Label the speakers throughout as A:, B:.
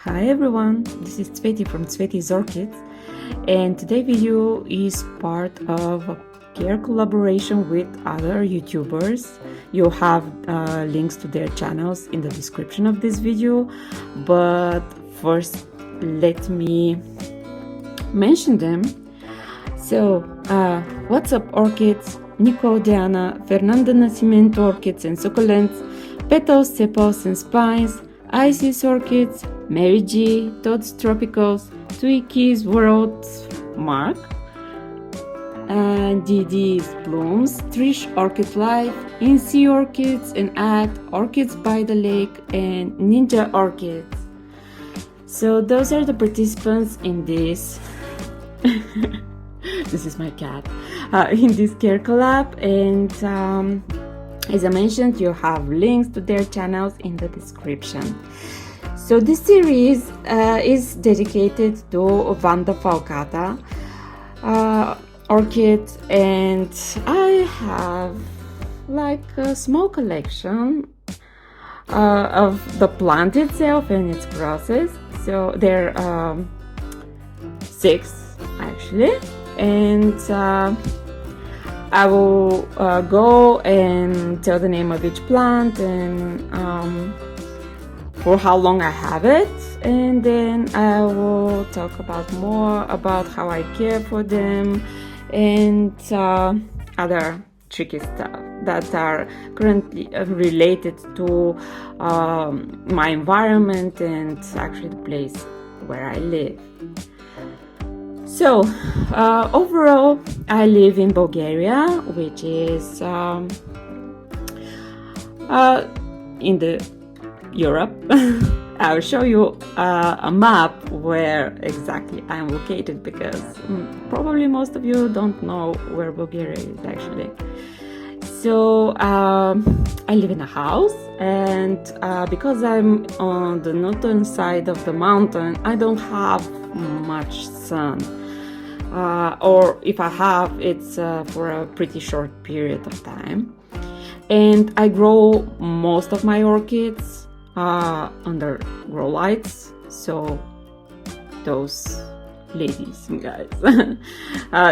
A: Hi everyone, this is Sveti from Sveti's Orchids, and today's video is part of a care collaboration with other YouTubers. You'll have links to their channels in the description of this video, but first let me mention them. So, what's up orchids? Nico, Diana, Fernanda Nascimento orchids and succulents, petals, sepals and spines, Isis orchids, Mary G, Todd's Tropicals, Twikey's World, Mark, and DD's Blooms, Trish Orchid Life, Incy Orchids and Act, Orchids by the Lake, and Ninja Orchids. So those are the participants in this. This is my cat. In this care collab, and as I mentioned, you have links to their channels in the description. So this series is dedicated to Vanda falcata orchid, and I have like a small collection of the plant itself and its process. So there are 6 actually, and I will go and tell the name of each plant and for how long I have it, and then I will talk about more about how I care for them and other tricky stuff that are currently related to my environment and actually the place where I live. So overall, I live in Bulgaria, which is in the Europe. I'll show you a map where exactly I'm located, because probably most of you don't know where Bulgaria is actually. So I live in a house, and because I'm on the northern side of the mountain, I don't have much sun. Or if I have, it's for a pretty short period of time. And I grow most of my orchids under grow lights. So those ladies and guys,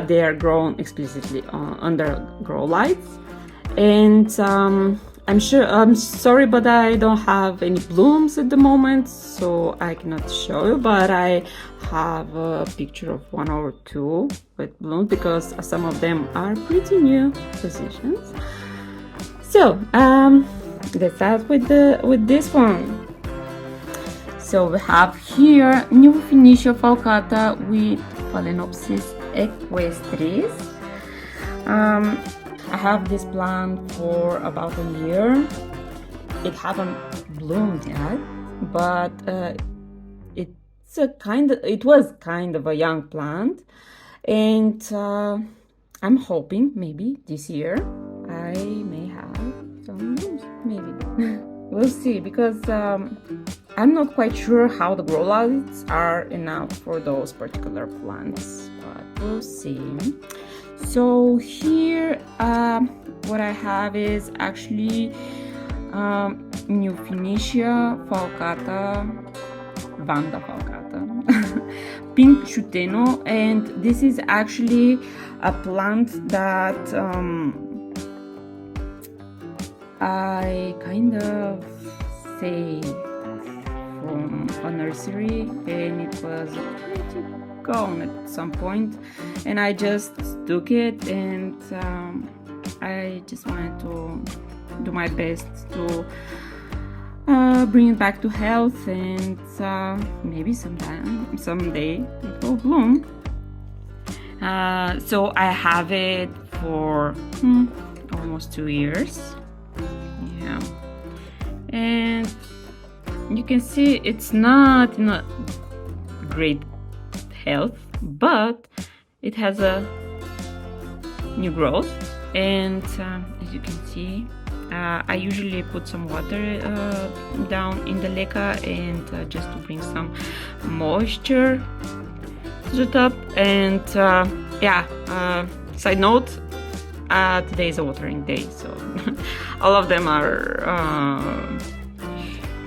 A: they are grown explicitly under grow lights. And I'm sorry, but I don't have any blooms at the moment, so I cannot show you, but I have a picture of 1 or 2 with blooms, because some of them are pretty new positions. So let's start with this one. So we have here New Phoenicia falcata with Phalaenopsis equestris. I have this plant for about a year. It haven't bloomed yet, but it was kind of a young plant, and I'm hoping maybe this year I may have some blooms. Maybe we'll see, because I'm not quite sure how the grow lights are enough for those particular plants, but we'll see. So here what I have is actually New Phoenicia falcata, Vanda falcata, pink shuteno, and this is actually a plant that I kind of saved from a nursery, and it was pretty gone at some point, and I just took it, and I just wanted to do my best to bring it back to health, and maybe someday it will bloom. So I have it for almost 2 years. Yeah, and you can see it's not in a great health, but it has a new growth, and as you can see, I usually put some water down in the leca, and just to bring some moisture to the top. And side note, today is a watering day, so all of them are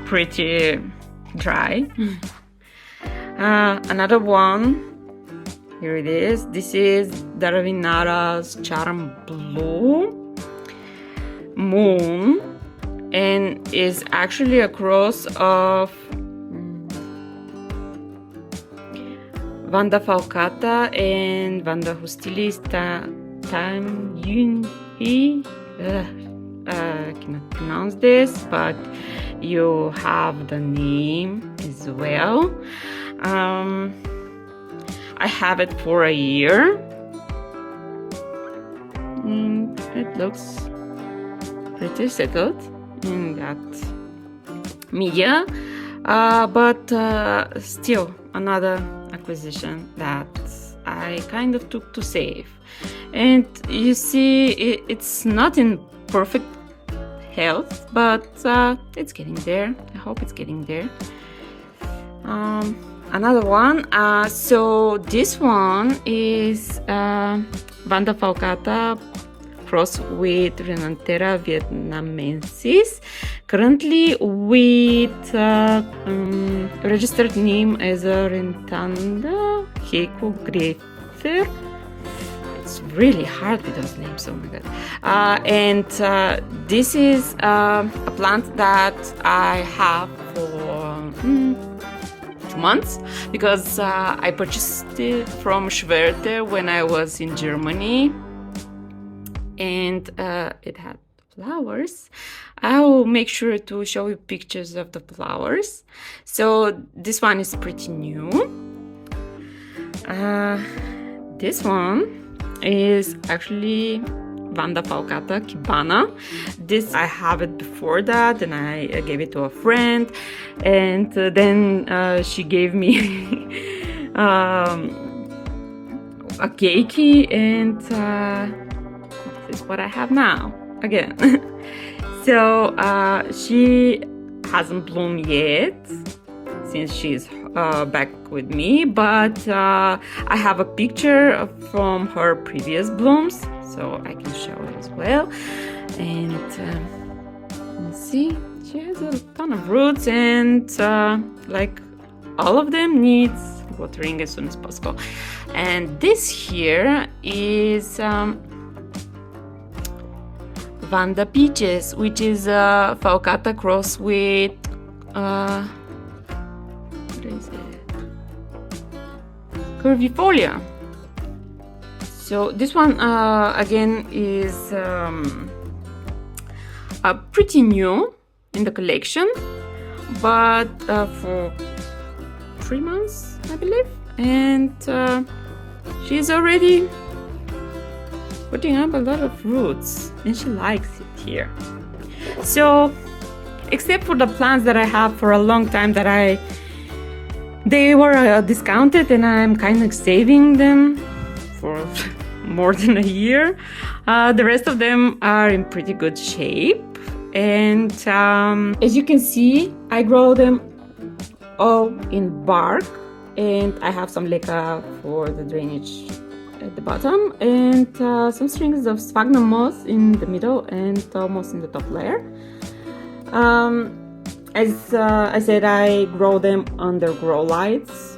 A: pretty dry. Another one, here it is. This is Daravinara's Charm Blue Moon, and is actually a cross of Vanda falcata and Vanda hostilis time yun he. I cannot pronounce this, but you have the name as well. I have it for a year. It looks pretty settled in that media, but still another acquisition that I kind of took to save. And you see, it's not in perfect health, but it's getting there. I hope it's getting there. Another one, so this one is Vanda falcata cross with Renantera vietnamensis, currently with registered name as a Rentanda Hecographer. It's really hard with those names, oh my god. And this is a plant that I have for 2 months, because I purchased it from Schwerte when I was in Germany, and it had flowers. I will make sure to show you pictures of the flowers. So this one is pretty new. This one is actually Vanda falcata Kibana. This, I have it before that, and I gave it to a friend, and then she gave me a keiki, and this is what I have now again. So she hasn't bloomed yet since she's back with me, but I have a picture from her previous blooms, so I can show it as well. And let's see, she has a ton of roots, and like all of them needs watering as soon as possible. And this here is Vanda peaches, which is a falcata cross with what is it? Curvifolia. So this one again is pretty new in the collection, but for 3 months I believe, and she's already putting up a lot of roots, and she likes it here. So except for the plants that I have for a long time that they were discounted, and I'm kind of saving them for more than a year, the rest of them are in pretty good shape. And as you can see, I grow them all in bark, and I have some leca for the drainage at the bottom, and some strings of sphagnum moss in the middle and moss in the top layer. As I said, I grow them under grow lights.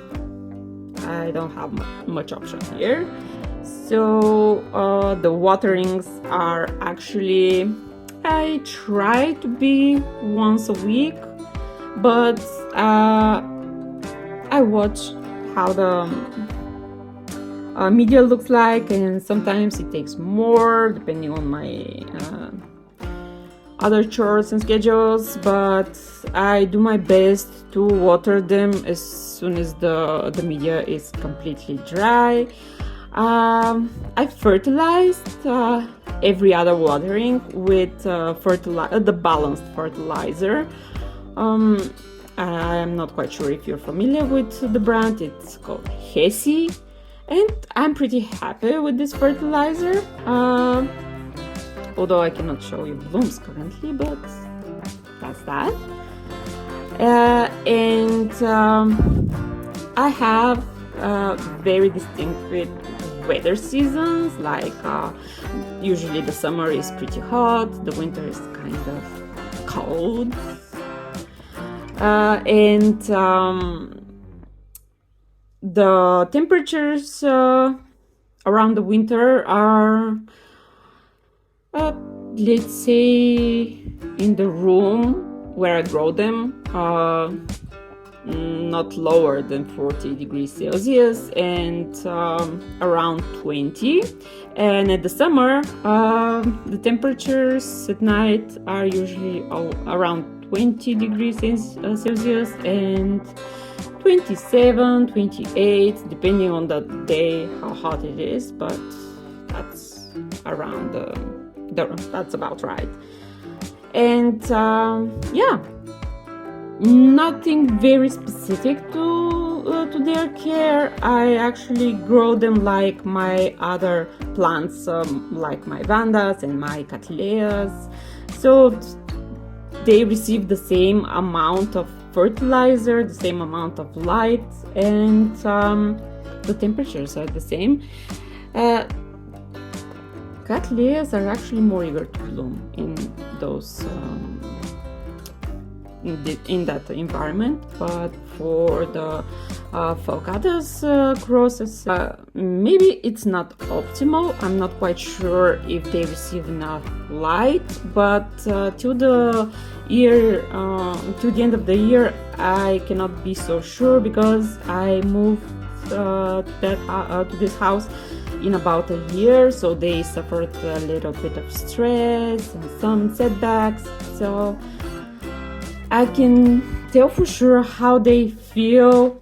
A: I don't have much option here. So the waterings are actually, I try to be once a week, but I watch how the media looks like, and sometimes it takes more depending on my other chores and schedules, but I do my best to water them as soon as the media is completely dry. I fertilized every other watering with the balanced fertilizer. I'm not quite sure if you're familiar with the brand. It's called Hesi, and I'm pretty happy with this fertilizer. Although I cannot show you blooms currently, but that's that. And I have very distinct weather seasons, like usually the summer is pretty hot, the winter is kind of cold, and the temperatures around the winter are, let's say, in the room where I grow them, not lower than 40 degrees Celsius and around 20. And at the summer, the temperatures at night are usually around 20 degrees Celsius and 27, 28, depending on the day how hot it is, but that's around that's about right. And yeah, nothing very specific to their care. I actually grow them like my other plants, like my Vandas and my Cattleyas. So they receive the same amount of fertilizer, the same amount of light, and the temperatures are the same. Cattleyas are actually more eager to bloom in those in that environment, but for the falcatas crosses, maybe it's not optimal. I'm not quite sure if they receive enough light, but till the end of the year, I cannot be so sure because I moved to this house in about a year, so they suffered a little bit of stress and some setbacks. So I can tell for sure how they feel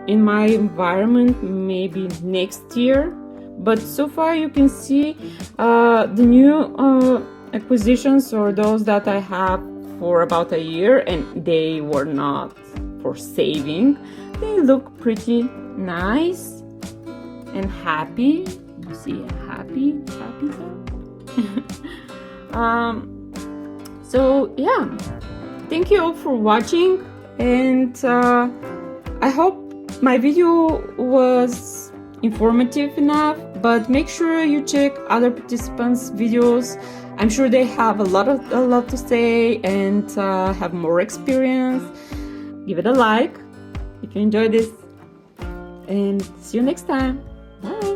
A: in my environment maybe next year. But so far you can see the new acquisitions, or those that I have for about a year, and they were not for saving. They look pretty nice and happy. You see a happy so yeah, thank you all for watching, and I hope my video was informative enough, but make sure you check other participants' videos. I'm sure they have a lot to say and have more experience. Give it a like if you enjoyed this, and see you next time. Bye.